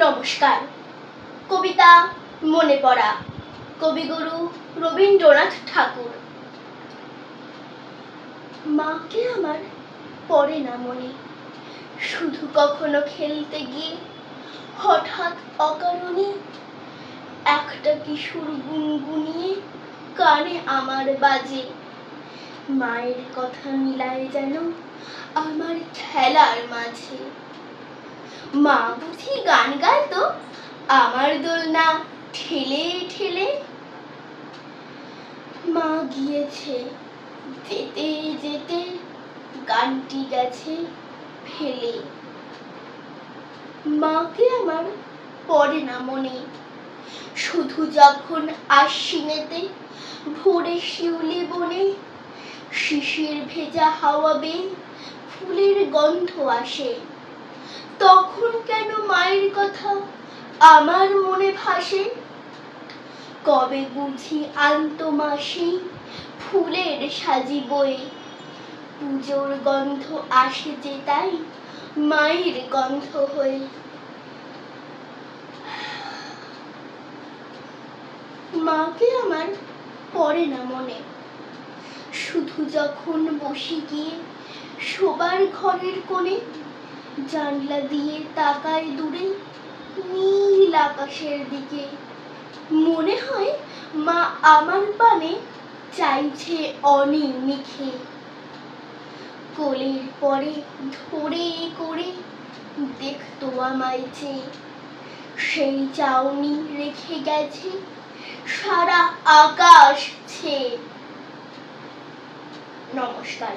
নমস্কার। কবিতা মনে পড়া, কবিগুরু রবীন্দ্রনাথ ঠাকুর। মাকে আমার পড়ে না মনে, শুধু কখনো খেলতে গিয়ে হঠাৎ অকারণে একটা কিশোর গুনগুনিয়ে কানে আমার বাজে। মায়ের কথা মিলায় যেন আমার খেলার মাঝে। মা বুঝি গান গাইতো আমার দোলনা ঠেলে ঠেলে। মা গিয়েছে, যেতে যেতে গানটি গেছে ফেলে। মাকে আমার পড়ে না মনে, শুধু যখন আশ্বিনেতে ভোরে শিউলি বনে শিশির ভেজা হাওয়া বেয়ে ফুলের গন্ধ আসে। তখন কেন মায়ের কথা আমার মনে ভাসে? কবে বুঝি আনতো মা সেই ফুলের সাজি বয়ে। পুজোর গন্ধ আসে যে তাই মায়ের গন্ধ হয়ে। মাকে আমার পড়ে না মনে, শুধু যখন বসে গিয়ে শোবার ঘরের কোণে জানলা দিয়ে তাকায় দূরে নীল আকাশের দিকে। মনে হয় মা আমার পানে চাইছে অনিমিষে। কোলের পরে ধরে করে দেখতো আমায় চেয়ে, সেই চাউনি রেখে গেছে সারা আকাশ ছেয়ে। নমস্কার।